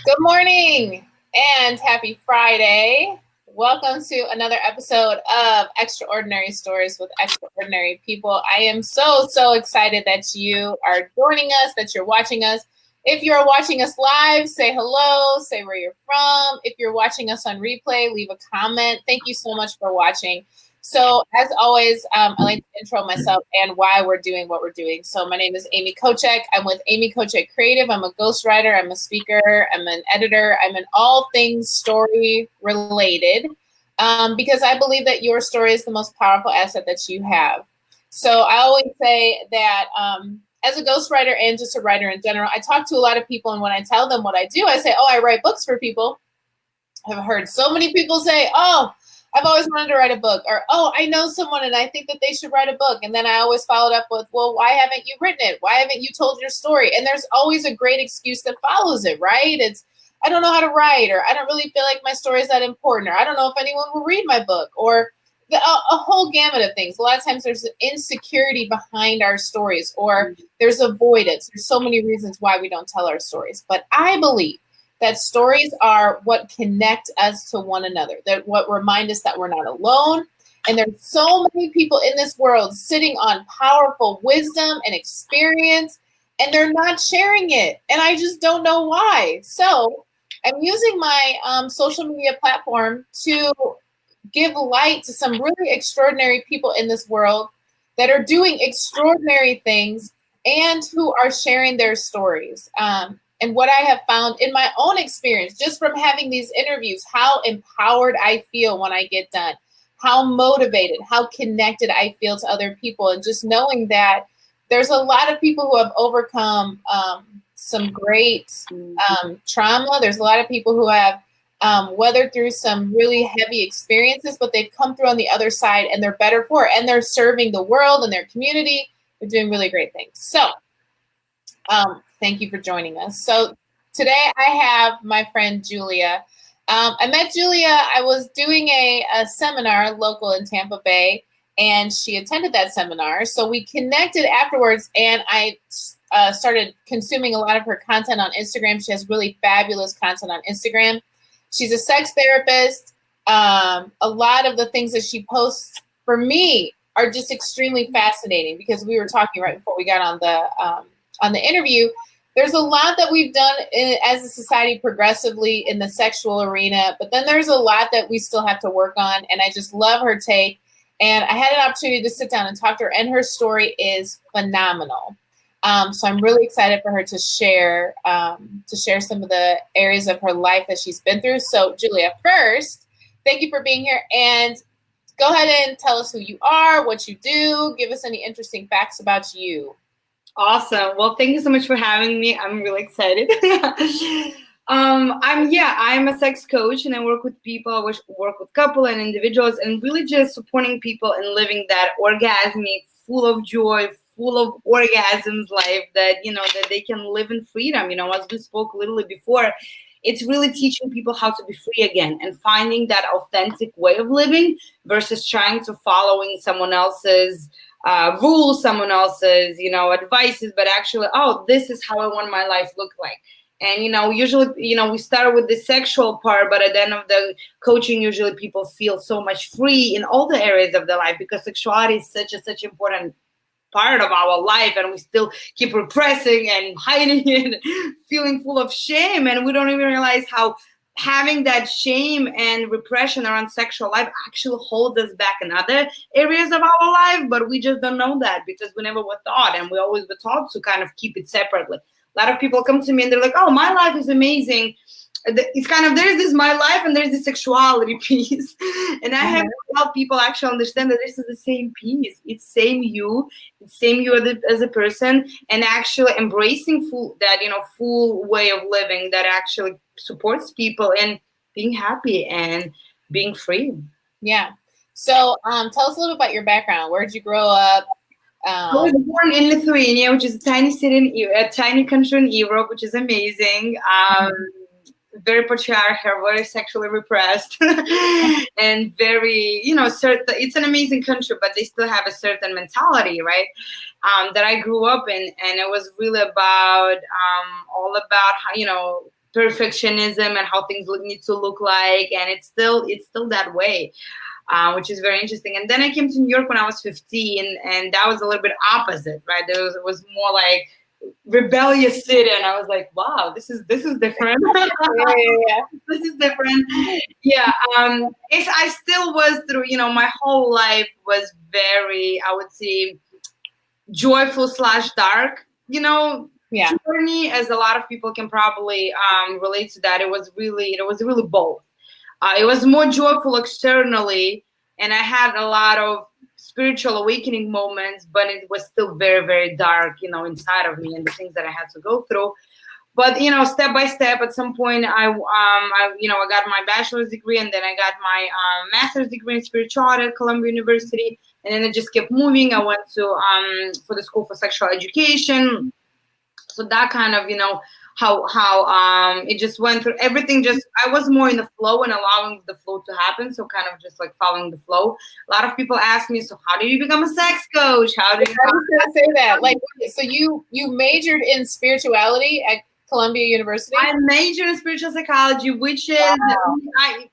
Good morning and happy Friday. Welcome to another episode of Extraordinary Stories with Extraordinary People. I am so excited that you are joining us, that you're watching us. If you're watching us live, say hello, say where you're from. If you're watching us on replay, leave a comment. Thank you so much for watching. So, as always, I like to intro myself and why we're doing what we're doing. So, my name is Amy Kochek. I'm with Amy Kochek Creative. I'm a ghostwriter. I'm a speaker. I'm an editor. I'm in all things story related because I believe that your story is the most powerful asset that you have. So, I always say that as a ghostwriter and just a writer in general, I talk to a lot of people, and when I tell them what I do, I say, "Oh, I write books for people." I've heard so many people say, "Oh, I've always wanted to write a book," or, "Oh, I know someone and I think that they should write a book." And then I always followed up with, "Well, why haven't you written it? Why haven't you told your story?" And there's always a great excuse that follows it, right? It's, "I don't know how to write," or, "I don't really feel like my story is that important," or, "I don't know if anyone will read my book," or a whole gamut of things. A lot of times there's insecurity behind our stories, or there's avoidance. There's so many reasons why we don't tell our stories. But I believe that stories are what connect us to one another, that what remind us that we're not alone. And there's so many people in this world sitting on powerful wisdom and experience, and they're not sharing it. And I just don't know why. So I'm using my social media platform to give light to some really extraordinary people in this world that are doing extraordinary things and who are sharing their stories. And what I have found in my own experience, just from having these interviews, how empowered I feel when I get done, how motivated, how connected I feel to other people, and just knowing that there's a lot of people who have overcome some great trauma. There's a lot of people who have weathered through some really heavy experiences, but they've come through on the other side and they're better for it. And they're serving the world and their community. They're doing really great things. So thank you for joining us. So today I have my friend Julia. I met Julia. I was doing a seminar local in Tampa Bay, and she attended that seminar. So we connected afterwards, and I started consuming a lot of her content on Instagram. She has really fabulous content on Instagram. She's a sex therapist. A lot of the things that she posts for me are just extremely fascinating, because we were talking right before we got on the interview. There's a lot that we've done as a society progressively in the sexual arena, but then there's a lot that we still have to work on. And I just love her take. And I had an opportunity to sit down and talk to her, and her story is phenomenal. So I'm really excited for her to share some of the areas of her life that she's been through. So Julia, first, thank you for being here, and go ahead and tell us who you are, what you do, give us any interesting facts about you. Awesome. Well, thank you so much for having me. I'm really excited. I'm a sex coach, and I work with people. I work with couple and individuals, and really just supporting people in living that orgasmic, full of joy, full of orgasms life that that they can live in freedom. As we spoke a little bit before, it's really teaching people how to be free again and finding that authentic way of living versus trying to following someone else's rules, someone else's, advices, but actually, oh, this is how I want my life look like. And, usually, we start with the sexual part, but at the end of the coaching, usually people feel so much free in all the areas of their life, because sexuality is such important part of our life, and we still keep repressing and hiding it, feeling full of shame, and we don't even realize how having that shame and repression around sexual life actually holds us back in other areas of our life, but we just don't know that because we never were taught, and we always were taught to kind of keep it separately. A lot of people come to me and they're like, "Oh, my life is amazing." It's kind of, there's this my life and there's the sexuality piece, and I have to help people actually understand that this is the same piece. It's same you as a person, and actually embracing full way of living that actually supports people in being happy and being free. Yeah. So tell us a little bit about your background. Where did you grow up? I was born in Lithuania, which is a tiny city, a tiny country in Europe, which is amazing. Very patriarchal, very sexually repressed, and very, certain. It's an amazing country, but they still have a certain mentality, right? That I grew up in, and it was really about all about how perfectionism and how things need to look like, and it's still that way, which is very interesting. And then I came to New York when I was 15, and that was a little bit opposite, right? It was more like rebellious city, and I was like, wow, this is different. Yeah. This is different. Yeah. I still was through, my whole life was very, I would say, joyful slash dark, Yeah. journey, as a lot of people can probably relate to that. It was really both. It was more joyful externally, and I had a lot of spiritual awakening moments, but it was still very, very dark, inside of me, and the things that I had to go through. But step by step, at some point, I got my bachelor's degree, and then I got my master's degree in spirituality at Columbia University, and then it just kept moving. I went to for the School for Sexual Education. So that kind of, how it just went through everything. Just I was more in the flow and allowing the flow to happen. So kind of just like following the flow. A lot of people ask me, so how do you become a sex coach? How do you? I was gonna say that. Like, so you majored in spirituality at Columbia University? I majored in spiritual psychology, which is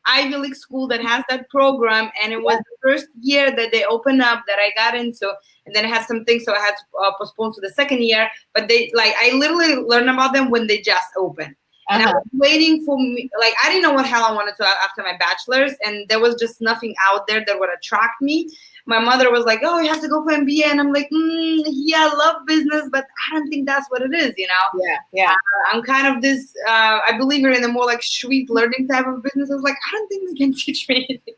Ivy League school that has that program, and it was the first year that they opened up that I got into, and then I had some things, so I had to postpone to the second year. But I literally learned about them when they just opened. And I was waiting for me, like, I didn't know what hell I wanted to after my bachelor's, and there was just nothing out there that would attract me. My mother was like, oh, you have to go for MBA. And I'm like, yeah, I love business, but I don't think that's what it is, Yeah. I'm kind of this, I believe in a more like street learning type of business. I was like, I don't think they can teach me anything.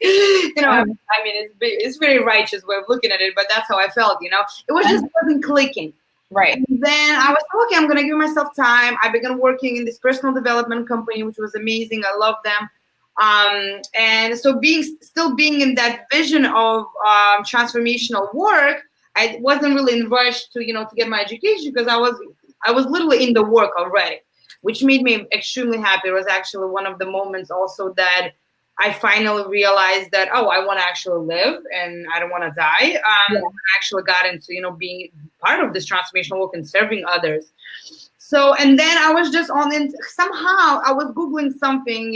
I mean, it's very righteous way of looking at it, but that's how I felt, It was just wasn't clicking. Right. And then I was okay, I'm going to give myself time. I began working in this personal development company, which was amazing. I love them. And so still being in that vision of transformational work, I wasn't really in rush to get my education, because I was literally in the work already, which made me extremely happy. It was actually one of the moments also that I finally realized that, oh, I want to actually live and I don't want to die. I actually got into, being part of this transformational work and serving others. So, and then I was just somehow I was Googling something,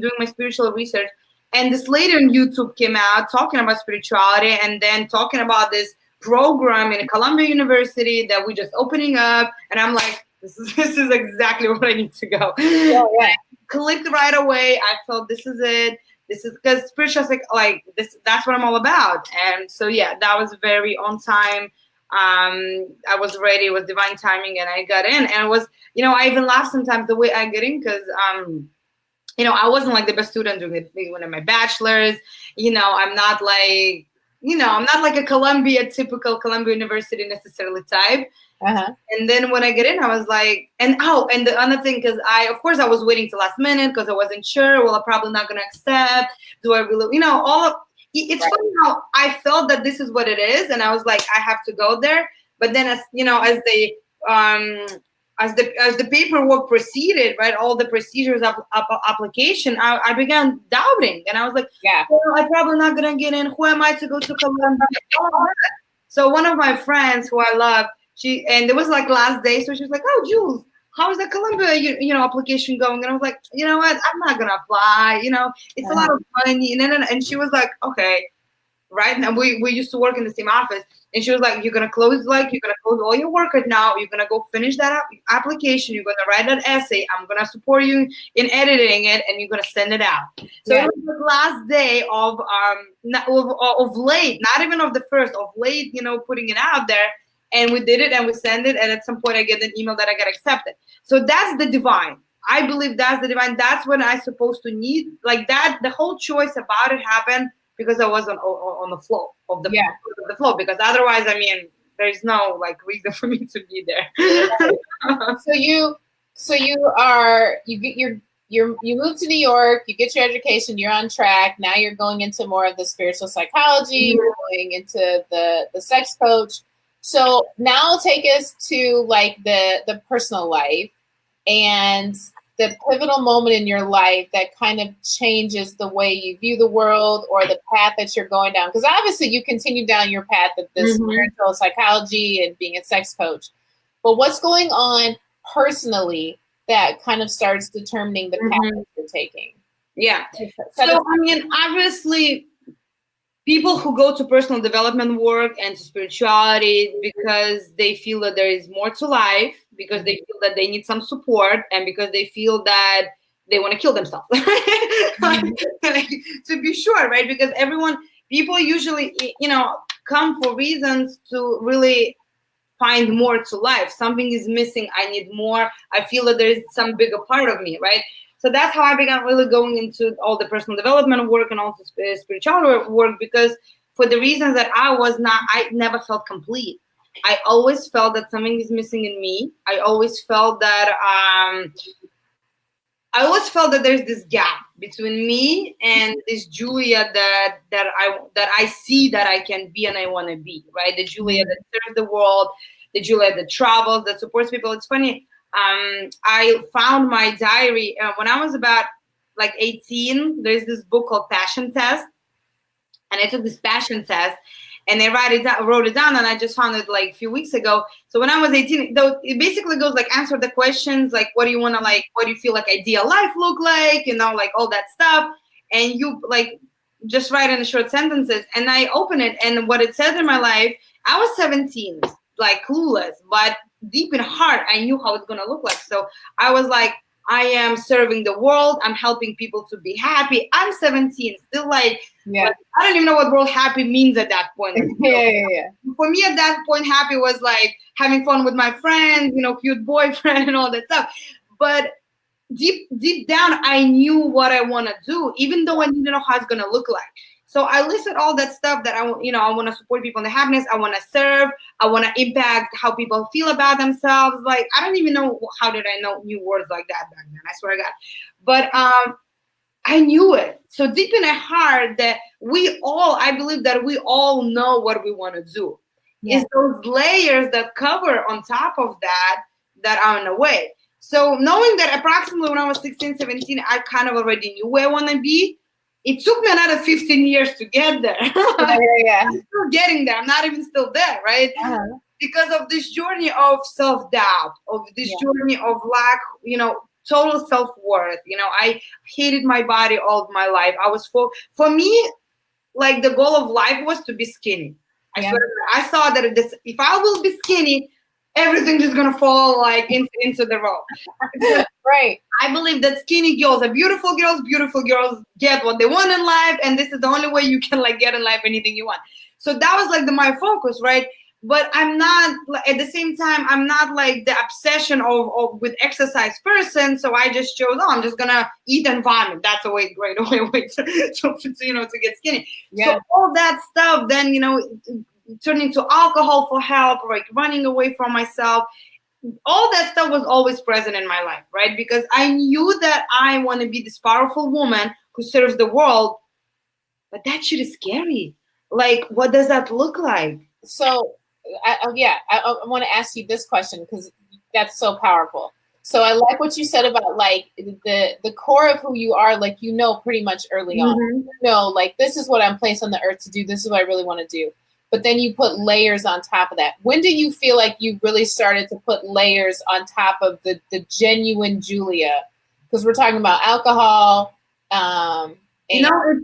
doing my spiritual research. And this lady on YouTube came out talking about spirituality, and then talking about this program in Columbia University that we're just opening up. And I'm like, this is exactly where I need to go. Yeah. Clicked right away. I felt this is it. This is because spiritual like this. That's what I'm all about. And so that was very on time. I was ready. It was divine timing, and I got in. And it was, I even laugh sometimes the way I get in, because I wasn't like the best student during one of my bachelor's. I'm not like, I'm not like a typical Columbia University necessarily type. And then when I get in, I was like, and the other thing, because of course I was waiting till last minute, because I wasn't sure. Well, I'm probably not going to accept. Do I really, it's funny how I felt that this is what it is. And I was like, I have to go there. But then as the paperwork proceeded, right, all the procedures of application, I began doubting. And I was like, I'm probably not going to get in. Who am I to go to Columbia? So one of my friends who I love, and it was like last day, so she was like, oh, Jules, how is the Columbia application going? And I was like, you know what, I'm not gonna apply, it's a lot of money. And she was like, okay, right. And we used to work in the same office, and she was like, you're gonna close all your work right now, you're gonna go finish that application, you're gonna write that essay, I'm gonna support you in editing it, and you're gonna send it out. So it was the last day of late, not even of the first, of late, putting it out there. And we did it, and we sent it, and at some point I get an email that I got accepted. So that's the divine. I believe that's the divine. That's when I'm supposed to need, like that. The whole choice about it happened because I was on the flow of the flow. Because otherwise, I mean, there's no like reason for me to be there. So you move to New York, you get your education, you're on track. Now you're going into more of the spiritual psychology. You're going into the sex coach. So now take us to like the personal life and the pivotal moment in your life that kind of changes the way you view the world or the path that you're going down. Because obviously you continue down your path of this spiritual psychology and being a sex coach. But what's going on personally that kind of starts determining the path you're taking. Yeah. So, I mean, obviously, people who go to personal development work and to spirituality because they feel that there is more to life, because they feel that they need some support, and because they feel that they want to kill themselves. To be sure, right? Because people usually, come for reasons to really find more to life. Something is missing. I need more. I feel that there is some bigger part of me, right? So that's how I began really going into all the personal development work and also spiritual work, because for the reasons that I never felt complete. I always felt that something is missing in me. I always felt that there's this gap between me and this Julia that I see that I can be and I want to be, right? The Julia that serves the world, the Julia that travels, that supports people. It's funny. I found my diary when I was about like 18. There's this book called Passion Test, and I took this passion test, and I wrote it down, and I just found it like a few weeks ago. So when I was 18, though, it basically goes like answer the questions, like what do you want to like, what do you feel like ideal life look like, like all that stuff, and you like just write in the short sentences. And I open it, and what it says in my life, I was 17, like clueless, but deep in heart, I knew how it's gonna look like. So I was like, I am serving the world. I'm helping people to be happy. I'm 17, still like, I don't even know what world happy means at that point. For me at that point, happy was like having fun with my friends, cute boyfriend and all that stuff. But deep down, I knew what I want to do, even though I didn't know how it's going to look like. So I listed all that stuff that I want to support people in the happiness. I want to serve. I want to impact how people feel about themselves. Like, I don't even know how did I know new words like that back then. I swear to God. But I knew it. So deep in my heart that I believe that we all know what we want to do. It's those layers that cover on top of that are in the way. So knowing that approximately when I was 16, 17, I kind of already knew where I want to be. It took me another 15 years to get there. I'm still getting there. I'm not even still there, right? Because of this journey of self-doubt, of this journey of lack, total self-worth. I hated my body all of my life. For me, like the goal of life was to be skinny. I saw that if I will be skinny, everything is gonna fall like into the road. Right. I believe that skinny girls are beautiful girls. Beautiful girls get what they want in life, and this is the only way you can like get in life anything you want. So that was like my focus, right? But I'm not at the same time. I'm not like the obsession of with exercise person. So I just chose, I'm just gonna eat and vomit. That's a great way to get skinny. So all that stuff then turning to alcohol for help, like running away from myself. All that stuff was always present in my life, right? Because I knew that I want to be this powerful woman who serves the world, but that shit is scary. Like, what does that look like? So, I want to ask you this question because that's so powerful. So I like what you said about like the core of who you are, like, pretty much early on, like, this is what I'm placed on the earth to do. This is what I really want to do. But then you put layers on top of that. When do you feel like you really started to put layers on top of the genuine Julia? Because we're talking about alcohol. It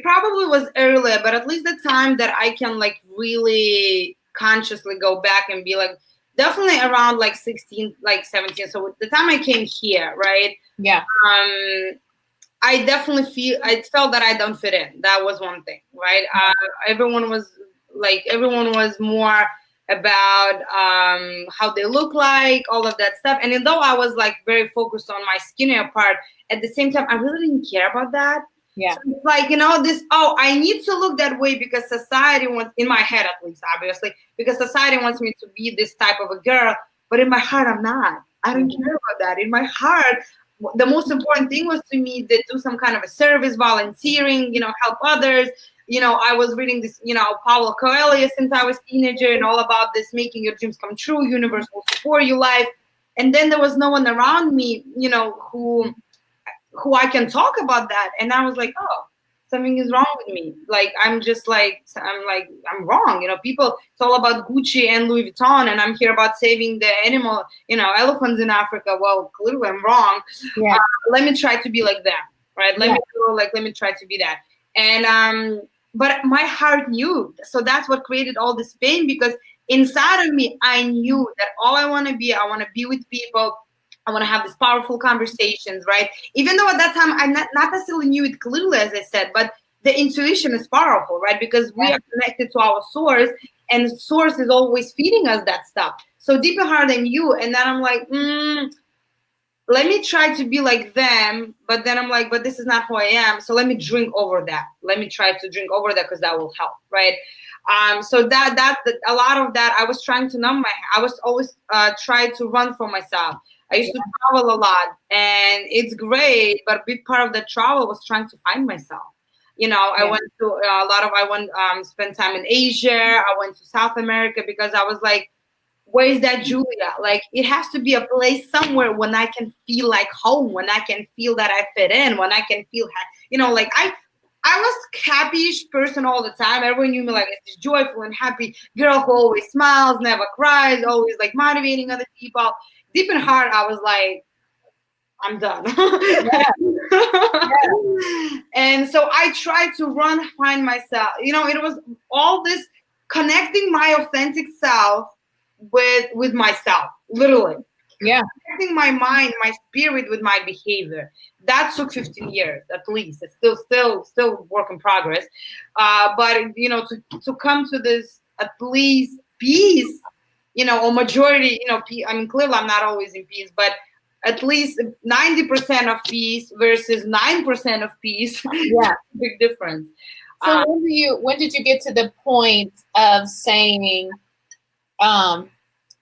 probably was earlier, but at least the time that I can like really consciously go back and be like, definitely around like 16, like 17. So the time I came here, right? Yeah. I felt that I don't fit in. That was one thing, right? Everyone was more about how they look like, all of that stuff. And although I was like very focused on my skinnier part, at the same time, I really didn't care about that. Yeah. So it's like, I need to look that way because society wants, in my head at least, obviously, because society wants me to be this type of a girl. But in my heart, I'm not. I don't care about that. In my heart, the most important thing was to me to do some kind of a service, volunteering, help others. I was reading this, Paulo Coelho since I was a teenager and all about this, making your dreams come true, universe will support your life. And then there was no one around me, who I can talk about that. And I was like, oh, something is wrong with me. Like I'm wrong. People, it's all about Gucci and Louis Vuitton, and I'm here about saving the animal, elephants in Africa. Well, clearly I'm wrong. Yeah. Let me try to be like them, right? Yeah. Let me try to be that. And but my heart knew, so that's what created all this pain, because inside of me I knew that all I want to be with people. I want to have these powerful conversations, right? Even though at that time I not necessarily knew it clearly, as I said, but the intuition is powerful, right? Because we are connected to our source, and the source is always feeding us that stuff. So deep in heart I knew, and then I'm like, let me try to be like them, but then I'm like, but this is not who I am. So let me drink over that. Let me try to drink over that, because that will help, right? So that a lot of that, I was trying to numb I was always trying to run for myself. I used to travel a lot, and it's great, but a big part of the travel was trying to find myself. I went to I went spent time in Asia. I went to South America, because I was like, where is that Julia? Like, it has to be a place somewhere when I can feel like home, when I can feel that I fit in, when I can feel, like I was happy-ish person all the time. Everyone knew me like this joyful and happy girl who always smiles, never cries, always like motivating other people. Deep in heart, I was like, I'm done. And so I tried to find myself. It was all this connecting my authentic self with myself, literally. Yeah. Connecting my mind, my spirit with my behavior. That took 15 years at least. It's still work in progress. But to come to this at least peace, or majority, I mean, clearly I'm not always in peace, but at least 90% of peace versus 9% of peace. Yeah. Big difference. So when did you get to the point of saying,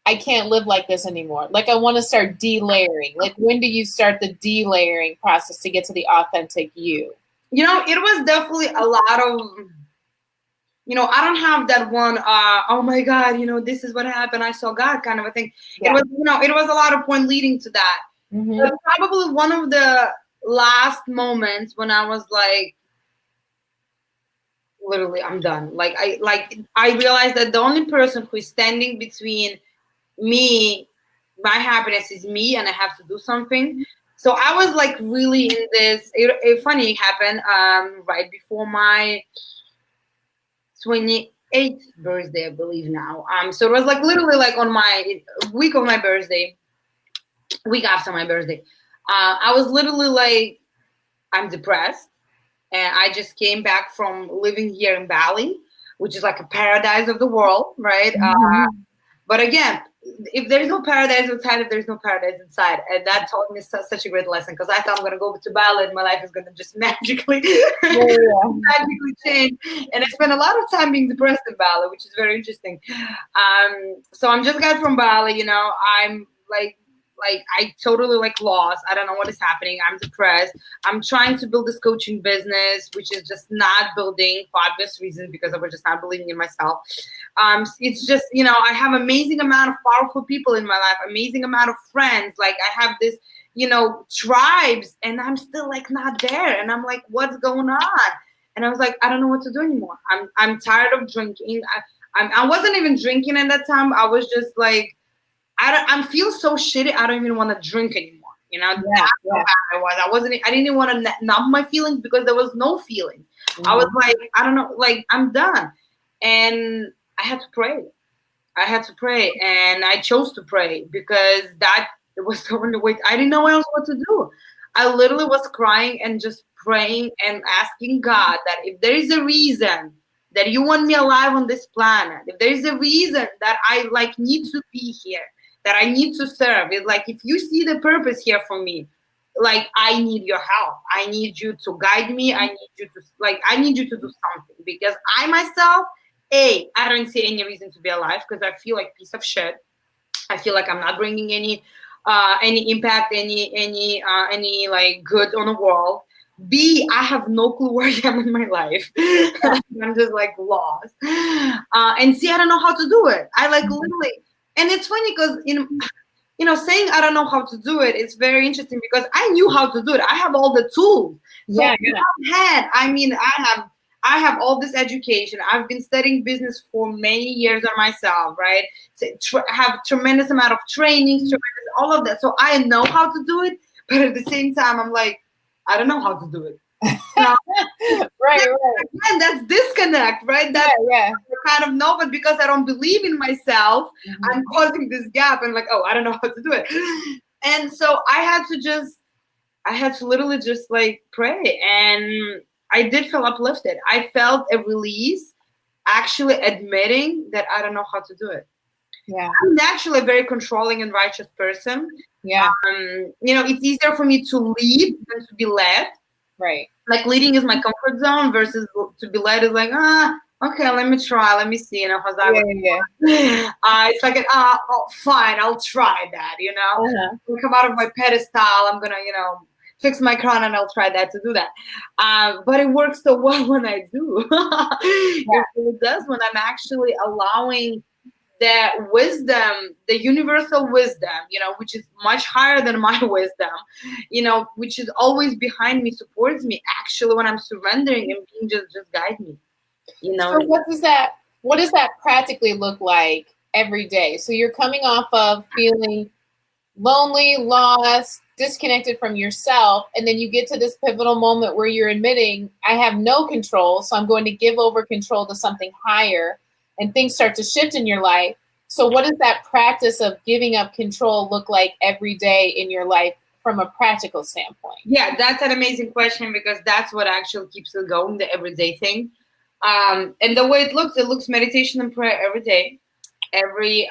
I can't live like this anymore? Like, I want to start delayering. Like, when do you start the delayering process to get to the authentic you? It was definitely a lot of, I don't have that one, oh my God, this is what happened, I saw God kind of a thing. Yeah. It was a lot of point leading to that. Mm-hmm. But probably one of the last moments when I was like, literally, I'm done. Like I realized that the only person who is standing between me, my happiness, is me, and I have to do something. So I was like really in this. Funny happened right before my 28th birthday, I believe now. So it was like literally like on my week of my birthday, week after my birthday. I was literally like, I'm depressed. And I just came back from living here in Bali, which is like a paradise of the world, right? Mm-hmm. But again, if there's no paradise outside, if there's no paradise inside, and that taught me such a great lesson, because I thought I'm gonna go to Bali and my life is gonna just magically change. And I spent a lot of time being depressed in Bali, which is very interesting. So I'm just got from Bali, I'm like I totally lost. I don't know what is happening. I'm depressed. I'm trying to build this coaching business, which is just not building for obvious reasons, because I was just not believing in myself. It's just, I have amazing amount of powerful people in my life, amazing amount of friends. Like I have this, tribes, and I'm still not there. And I'm like, what's going on? And I was like, I don't know what to do anymore. I'm tired of drinking. I wasn't even drinking at that time. I was just like, I feel so shitty. I don't even want to drink anymore. That's how bad I was. I didn't even want to numb my feelings, because there was no feelings. Mm-hmm. I was like, I don't know, I'm done. And I had to pray. And I chose to pray, because that was the only way. I didn't know else what to do. I literally was crying and just praying and asking God that if there is a reason that you want me alive on this planet, if there is a reason that I need to be here, that I need to serve, it's if you see the purpose here for me, I need your help. I need you to guide me. I need you to do something, because I myself, I don't see any reason to be alive, because I feel like a piece of shit. I feel like I'm not bringing any impact, any good on the world. B, I have no clue where I am in my life. I'm just lost. And C, I don't know how to do it. I literally, and it's funny because saying I don't know how to do it, it's very interesting, because I knew how to do it. I have all the tools. So Yeah, yeah. I have all this education. I've been studying business for many years on myself, right? So, have tremendous amount of trainings, tremendous all of that. So I know how to do it, but at the same time, I'm like, I don't know how to do it. No, Right, right. again, that's disconnect, right? Yeah, That's yeah. kind of no, but because I don't believe in myself, I'm Mhm. causing this gap and like, oh, I don't know how to do it. And so I had to literally just like pray, and I did feel uplifted. I felt a release actually admitting that I don't know how to do it. Yeah, I'm naturally a very controlling and righteous person. yeah. It's easier for me to lead than to be led. Right. Like leading is my comfort zone versus to be led is like, okay, let me try, let me see, how's that Yeah, work. yeah. It's like, fine, I'll try that, Uh-huh. I'll come out of my pedestal, I'm gonna, fix my crown and I'll try that to do that. But it works so well when I do. It really does when I'm actually allowing that wisdom, the universal wisdom, which is much higher than my wisdom, which is always behind me, supports me. Actually, when I'm surrendering and being just guide me, So what does that practically look like every day? So you're coming off of feeling lonely, lost, disconnected from yourself, and then you get to this pivotal moment where you're admitting, I have no control, so I'm going to give over control to something higher, and things start to shift in your life. So what does that practice of giving up control look like every day in your life from a practical standpoint? Yeah, that's an amazing question because that's what actually keeps it going, the everyday thing. And the way it looks meditation and prayer every day, every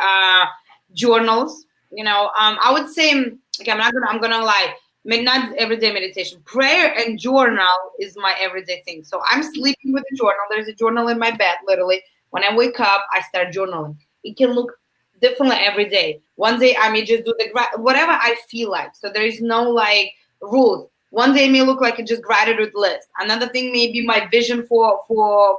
journals. I would say, okay, I'm gonna lie, not everyday meditation, prayer and journal is my everyday thing. So I'm sleeping with a journal. There's a journal in my bed, literally. When I wake up, I start journaling. It can look differently every day. One day I may just do whatever I feel like. So there is no like rules. One day it may look like a just gratitude list. Another thing may be my vision for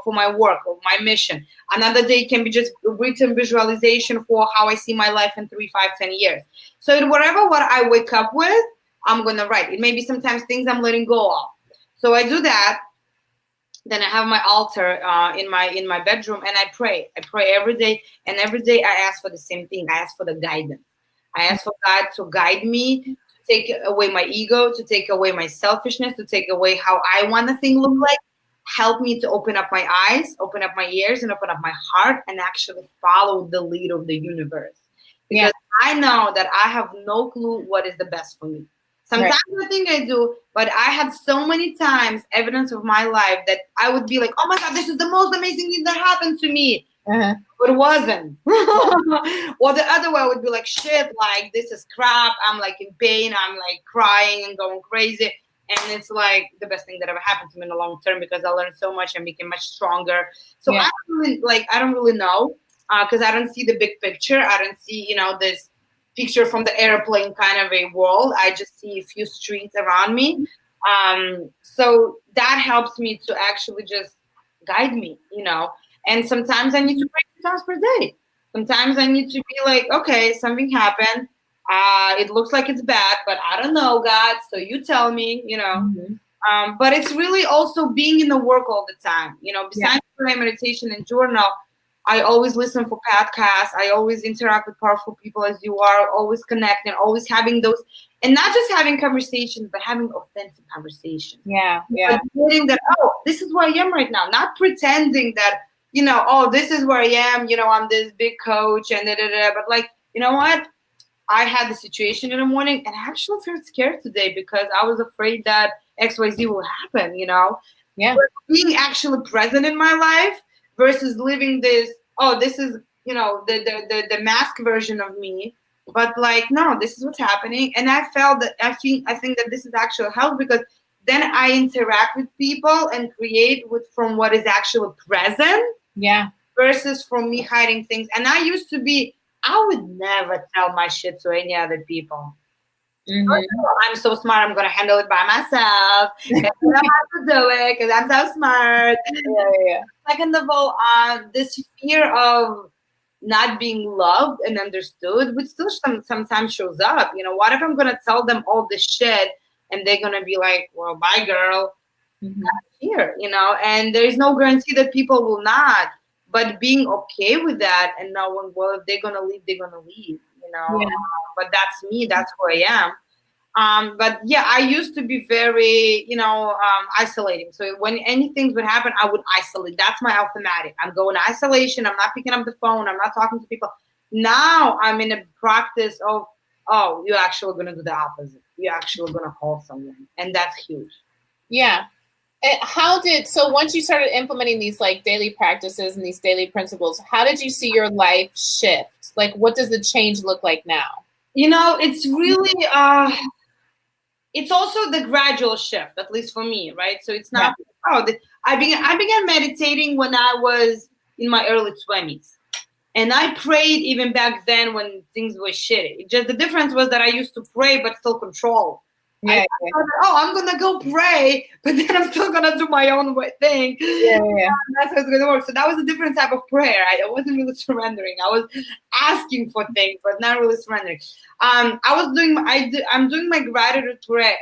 my work or my mission. Another day can be just written visualization for how I see my life in 3, 5, 10 years. So whatever what I wake up with, I'm gonna write. It may be sometimes things I'm letting go of. So I do that. Then I have my altar in my bedroom, and I pray. I pray every day, and every day I ask for the same thing. I ask for the guidance. I ask for God to guide me, to take away my ego, to take away my selfishness, to take away how I want the thing look like. Help me to open up my eyes, open up my ears, and open up my heart, and actually follow the lead of the universe. Yeah. Because I know that I have no clue what is the best for me. Right. Sometimes I think I do, but I had so many times evidence of my life that I would be like, oh my God, this is the most amazing thing that happened to me. Uh-huh. But it wasn't. Or the other way, I would be like, shit, like this is crap. I'm like in pain. I'm like crying and going crazy. And it's like the best thing that ever happened to me in the long term because I learned so much and became much stronger. So Yeah. I don't really know because I don't see the big picture. I don't see, this picture from the airplane kind of a world. I just see a few streets around me. So that helps me to actually just guide me, And sometimes I need to pray 2 times per day. Sometimes I need to be like, okay, something happened. It looks like it's bad, but I don't know, God. So you tell me. Mhm. But it's really also being in the work all the time. Yeah. Besides prayer, meditation, and journal, I always listen for podcasts. I always interact with powerful people as you are, always connecting, always having those, and not just having conversations, but having authentic conversations. Yeah. Yeah. Admitting that, oh, this is where I am right now. Not pretending that, oh, this is where I am. I'm this big coach and da da da. But like, you know what? I had the situation in the morning, and I actually felt scared today because I was afraid that XYZ will happen. Yeah. But being actually present in my life versus living this, oh, this is, the mask version of me. But like, no, this is what's happening. And I felt that I think that this is actual help because then I interact with people and create from what is actually present Yeah. versus from me hiding things. And I used to be, I would never tell my shit to any other people. Mm-hmm. I'm so smart. I'm gonna handle it by myself. I know how to do it because I'm so smart. Yeah. Yeah. Second of all, this fear of not being loved and understood, which still sometimes shows up. What if I'm gonna tell them all this shit and they're gonna be like, "Well, bye, girl." Mm-hmm. here, and there is no guarantee that people will not. But being okay with that and knowing, well, if they're gonna leave, they're gonna leave. Yeah. But that's me. That's who I am. But yeah, I used to be very, isolating. So when anything would happen, I would isolate. That's my automatic. I'm going to isolation. I'm not picking up the phone. I'm not talking to people. Now I'm in a practice of, oh, you're actually going to do the opposite. You're actually going to call someone. And that's huge. Yeah. So once you started implementing these like daily practices and these daily principles, how did you see your life shift? Like, what does the change look like now? It's really, it's also the gradual shift, at least for me, right? So it's not, I began meditating when I was in my early 20s. And I prayed even back then when things were shitty. Just the difference was that I used to pray but still control. I thought, I'm gonna go pray, but then I'm still gonna do my own thing. That's how it's gonna work. So that was a different type of prayer. I wasn't really surrendering. I was asking for things, but not really surrendering. I'm doing my gratitude prayer.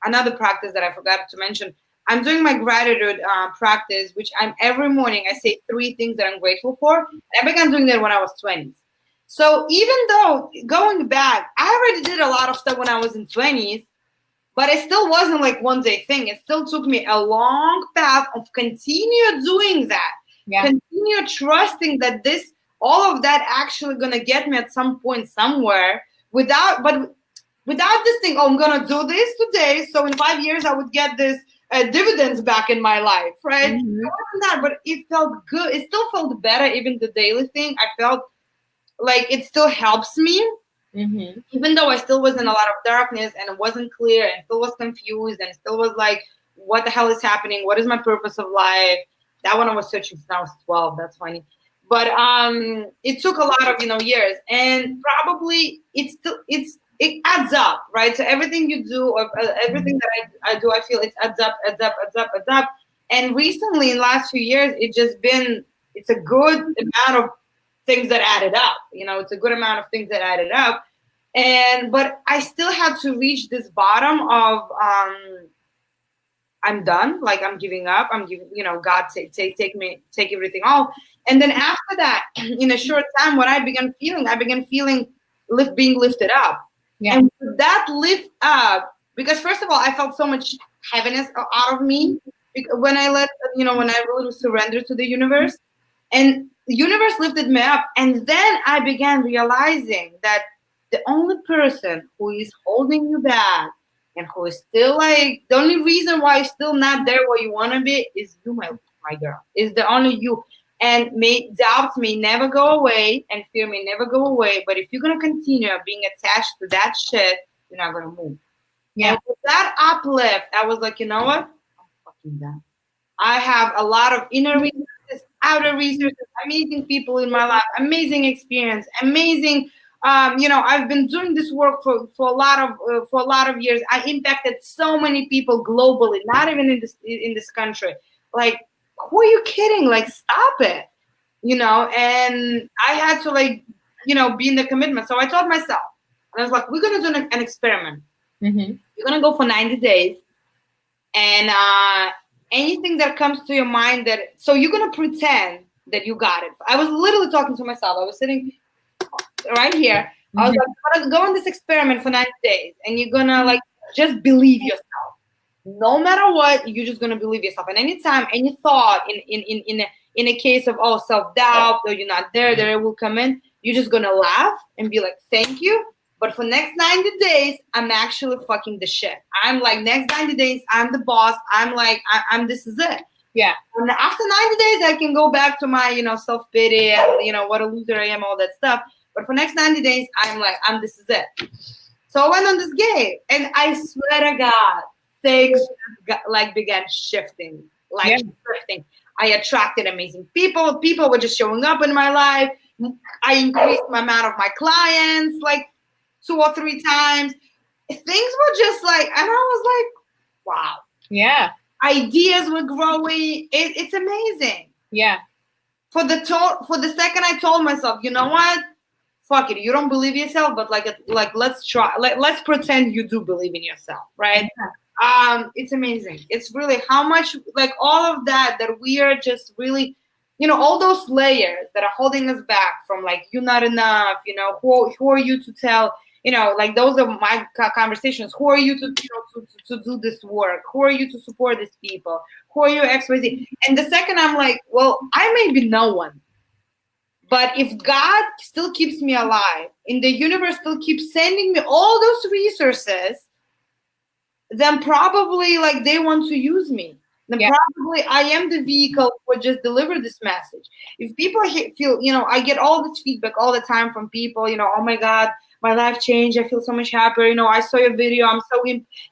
Another practice that I forgot to mention. I'm doing my gratitude practice, which I'm every morning. I say 3 things that I'm grateful for. I began doing that when I was 20s. So even though going back, I already did a lot of stuff when I was in 20s. But it still wasn't like one day thing. It still took me a long path of continue doing that. Yeah. Continue trusting that all of that actually gonna get me at some point somewhere without this thing, I'm gonna do this today, so in 5 years I would get this dividends back in my life, right? Mm-hmm. It wasn't that, but it felt good. It still felt better, even the daily thing. I felt like it still helps me. Mm-hmm. Even though I still was in a lot of darkness and it wasn't clear and still was confused and still was like, what the hell is happening? What is my purpose of life? That one I was searching since I was 12. That's funny. But it took a lot of years, and probably it adds up, right? So everything you do, or everything that I do, I feel it adds up. And recently, in the last few years, it's a good amount of things that added up. It's a good amount of things that added up. But I still had to reach this bottom of I'm done. Like, I'm giving up. I'm giving, God, take everything off. And then after that, in a short time, what I began feeling being lifted up. Yeah. And that lift up, because first of all, I felt so much heaviness out of me when I when I really surrendered to the universe. And the universe lifted me up. And then I began realizing that the only person who is holding you back and who is still like, the only reason why you're still not there where you want to be is you, my girl. Is the only you. And doubts may never go away and fear may never go away. But if you're going to continue being attached to that shit, you're not going to move. Yeah. And with that uplift, I was like, you know what? I'm fucking done. I have a lot of inner resources, outer resources, amazing people in my life, amazing experience, amazing. I've been doing this work for a lot of years. I impacted so many people globally, not even in this country. Like, who are you kidding? Like, stop it. And I had to be in the commitment. So I told myself, and I was like, we're gonna do an experiment. Mm-hmm. You're gonna go for 90 days, and anything that comes to your mind so you're gonna pretend that you got it. I was literally talking to myself. I was sitting right here. Mm-hmm. I was like, I'm gonna go on this experiment for 90 days, and you're gonna just believe yourself. No matter what, you're just gonna believe yourself. And anytime, any thought in a case of self-doubt or you're not there it will come in, you're just gonna laugh and be like, thank you. But for next 90 days, I'm actually fucking the shit. I'm like, next 90 days, I'm the boss. I'm like, this is it. Yeah. And after 90 days, I can go back to my, self-pity and, what a loser I am, all that stuff. But for next 90 days, I'm like, this is it. So I went on this game, and I swear to God, things began shifting, shifting. I attracted amazing people. People were just showing up in my life. I increased the amount of my clients, 2 or 3 times. Things were just and I was like, wow. Yeah. Ideas were growing. It's amazing. Yeah. For the second I told myself, you know what? Fuck it. You don't believe yourself, but let's try. Let's pretend you do believe in yourself, right? Yeah. It's amazing. It's really how much, like, all of that we are just really, all those layers that are holding us back from, like, you're not enough, who are you to tell, like, those are my conversations. Who are you to, to do this work? Who are you to support these people? Who are you, XYZ? And the second I'm like, well, I may be no one, but if God still keeps me alive, and the universe still keeps sending me all those resources, then probably, like, they want to use me. Then probably I am the vehicle for just deliver this message. If people feel, I get all this feedback all the time from people, oh my God, my life changed. I feel so much happier. I saw your video. I'm so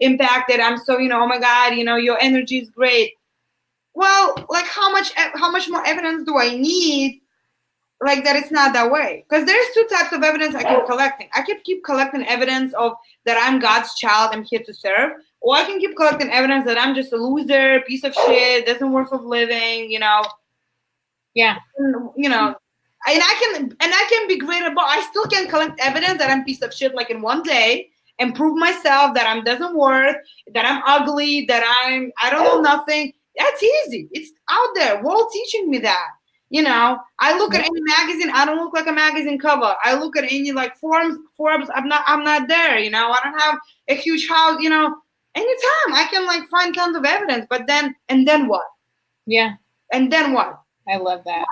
impacted. I'm so, oh my God, your energy is great. Well, like, how much more evidence do I need, like, that it's not that way? Because there's two types of evidence I keep collecting. I can keep collecting evidence of that I'm God's child, I'm here to serve, or I can keep collecting evidence that I'm just a loser, piece of shit, doesn't worth of living, Yeah. And I can be great about. I still can collect evidence that I'm a piece of shit, like, in one day, and prove myself that I'm doesn't work, that I'm ugly, that I don't know nothing. That's easy. It's out there. World teaching me that. I look at any magazine. I don't look like a magazine cover. I look at any, like, Forbes. I'm not there. I don't have a huge house. Anytime I can, like, find tons of evidence. But then what? Yeah. And then what? I love that.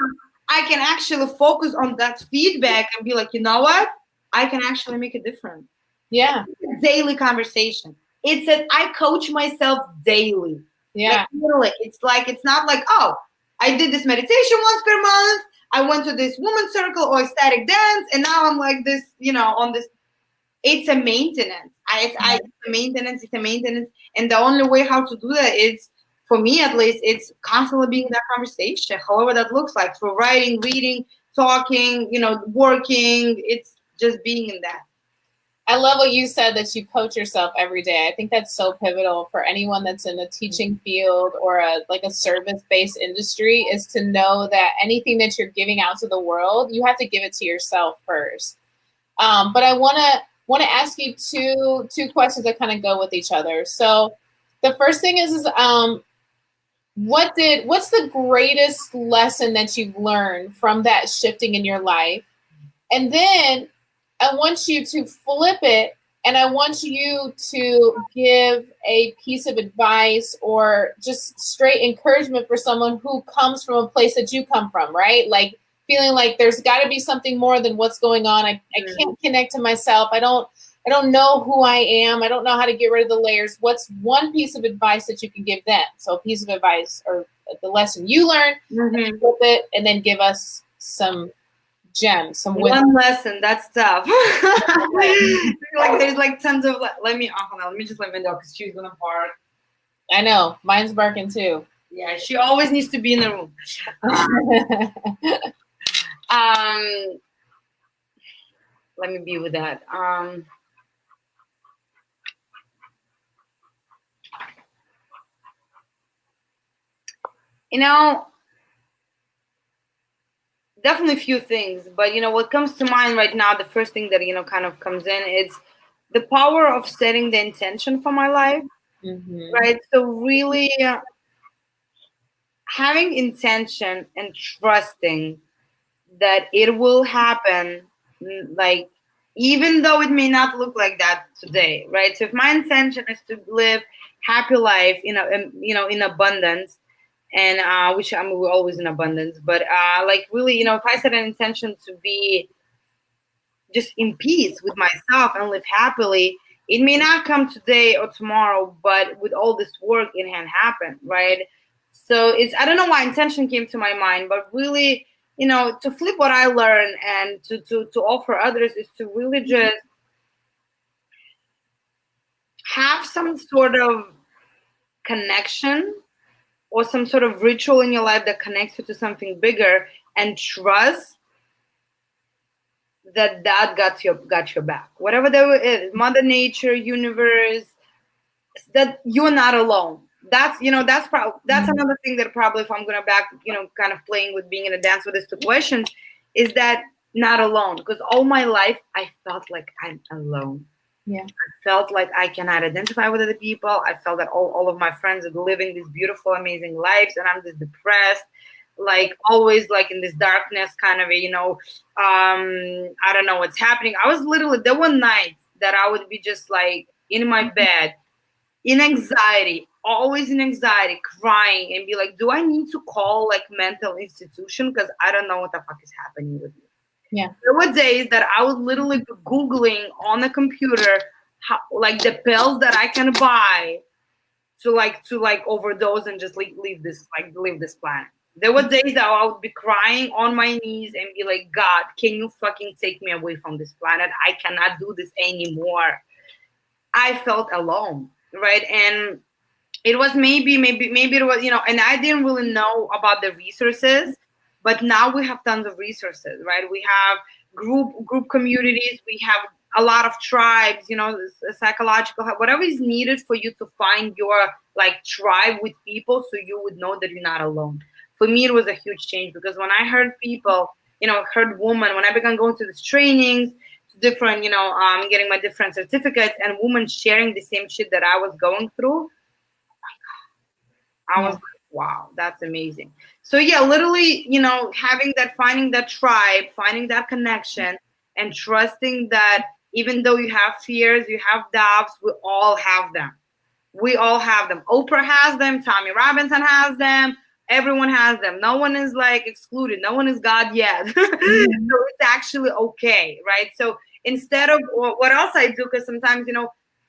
I can actually focus on that feedback and be like, you know what? I can actually make a difference. Yeah. It's a daily conversation. I coach myself daily. Yeah. Like, literally, it's not like, oh, I did this meditation once per month. I went to this women's circle or ecstatic dance, and now I'm like this, on this. It's a maintenance. It's a maintenance. It's a maintenance, and the only way how to do that is, for me at least, it's constantly being in that conversation, however that looks like, through writing, reading, talking, working. It's just being in that. I love what you said, that you coach yourself every day. I think that's so pivotal for anyone that's in a teaching field or a service-based industry, is to know that anything that you're giving out to the world, you have to give it to yourself first. But I want to ask you two questions that kind of go with each other. So the first thing is what's the greatest lesson that you've learned from that shifting in your life? And then I want you to flip it, and I want you to give a piece of advice or just straight encouragement for someone who comes from a place that you come from, right? Like, feeling like there's got to be something more than what's going on. I can't connect to myself. I don't know who I am. I don't know how to get rid of the layers. What's one piece of advice that you can give them? So a piece of advice, or the lesson you learned, and flip it, and then give us some gems, some wisdom. One lesson. That's tough. Like, there's, like, tons of. Let me just let my dog, because she's gonna bark. I know, mine's barking too. Yeah, she always needs to be in the room. Let me be with that. Definitely a few things, but what comes to mind right now, the first thing that kind of comes in, is the power of setting the intention for my life. Right? So really having intention and trusting that it will happen, like, even though it may not look like that today, right? So if my intention is to live happy life, in abundance, and which we're always in abundance, but like, really, if I set an intention to be just in peace with myself and live happily, it may not come today or tomorrow, but with all this work, it can happen, right? So I don't know why intention came to my mind, but really, to flip what I learned and to offer others, is to really just have some sort of connection or some sort of ritual in your life that connects you to something bigger, and trust that got your back. Whatever that is, Mother Nature, universe, that you're not alone. That's that's another thing that probably, if I'm gonna back, kind of playing with being in a dance with these two questions, is that not alone. Because all my life I felt like I'm alone. Yeah. I felt like I cannot identify with other people. I felt that all of my friends are living these beautiful, amazing lives, and I'm just depressed, like always like in this darkness kind of I don't know what's happening. I was literally, there were nights that I would be just like in my bed in anxiety, always in anxiety, crying, and be like, do I need to call like mental institution? Because I don't know what the fuck is happening with me. Yeah. There were days that I would literally be Googling on the computer how, like the pills that I can buy to overdose and just leave this planet. There were days that I would be crying on my knees and be like, God, can you fucking take me away from this planet? I cannot do this anymore. I felt alone, right? And it was maybe it was, and I didn't really know about the resources, but now we have tons of resources, right? We have group communities, we have a lot of tribes, psychological help, whatever is needed for you to find your like tribe with people, so you would know that you're not alone. For me, it was a huge change, because when I heard people, heard women, when I began going to these trainings, different, getting my different certificates, and women sharing the same shit that I was going through, I was like, wow, that's amazing. So yeah, literally, finding that tribe, finding that connection, and trusting that even though you have fears, you have doubts, we all have them. We all have them. Oprah has them. Tommy Robinson has them. Everyone has them. No one is like excluded. No one is God yet. So it's actually okay, right? So instead of what else I do, because sometimes,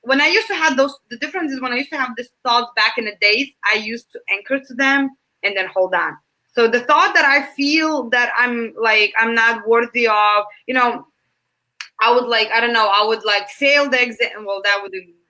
when I used to have the difference is when I used to have these thoughts back in the days, I used to anchor to them and then hold on. So the thought that I feel that I'm not worthy of, I would I don't know, I would fail the exam. Well,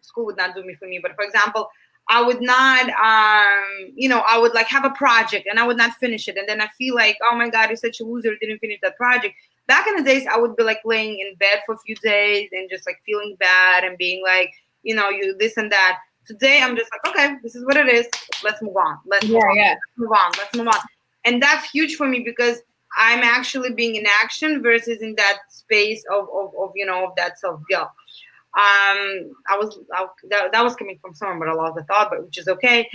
school would not do me for me. But for example, I would not, I would have a project and I would not finish it. And then I feel like, oh my God, you're such a loser, you didn't finish that project. Back in the days, I would be laying in bed for a few days and just feeling bad and being like, you this and that. Today, I'm just okay, this is what it is. Let's move on. Let's move on. Let's move on. Let's move on. And that's huge for me, because I'm actually being in action versus in that space of that self guilt. That was coming from someone, but I lost the thought, but which is okay.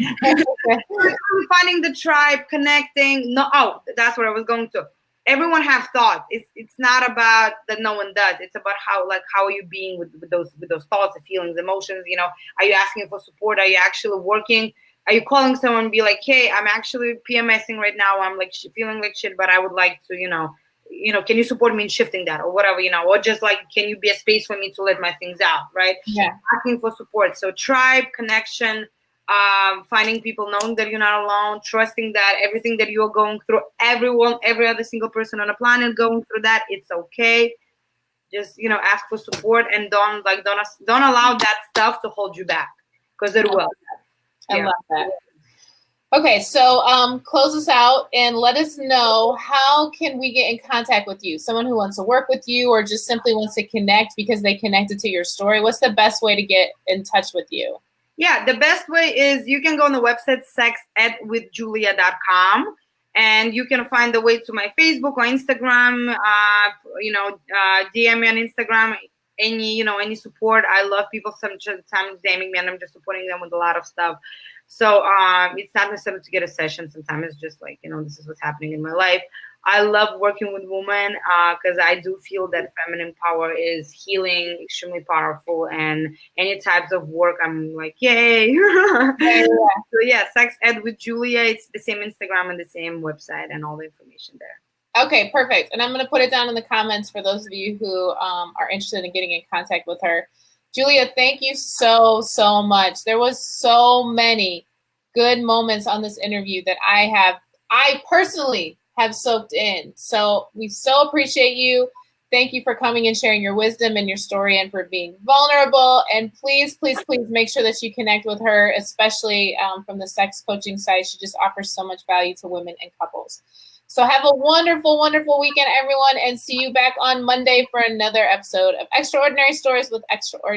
Finding the tribe, connecting. No, that's what I was going to. Everyone have thoughts. It's not about that no one does. It's about how are you being with those thoughts, the feelings, emotions. Are you asking for support? Are you actually working? Are you calling someone and be like, hey, I'm actually PMSing right now. I'm feeling like shit, but I would like to, can you support me in shifting that or whatever, or just can you be a space for me to let my things out, right? Yeah. Asking for support. So tribe, connection, finding people, knowing that you're not alone, trusting that everything that you're going through, every other single person on the planet going through that, it's okay. Just, ask for support and don't allow that stuff to hold you back, because it will. I love that. Okay, so close us out and let us know, how can we get in contact with you? Someone who wants to work with you or just simply wants to connect because they connected to your story. What's the best way to get in touch with you? Yeah, the best way is you can go on the website sexedwithjulia.com, and you can find the way to my Facebook or Instagram. DM me on Instagram. Any support. I love people sometimes DMing me, and I'm just supporting them with a lot of stuff. So it's not necessarily to get a session. Sometimes it's just this is what's happening in my life. I love working with women because I do feel that feminine power is healing, extremely powerful, and any types of work, I'm like, yay. So yeah, Sex Ed with Julia. It's the same Instagram and the same website and all the information there. Okay, perfect. And I'm going to put it down in the comments for those of you who are interested in getting in contact with her. Julia, thank you so much. There was so many good moments on this interview that I personally have soaked in. So we so appreciate you. Thank you for coming and sharing your wisdom and your story and for being vulnerable. And please make sure that you connect with her, especially from the sex coaching side. She just offers so much value to women and couples. So have a wonderful, wonderful weekend, everyone, and see you back on Monday for another episode of Extraordinary Stories with Extraordinary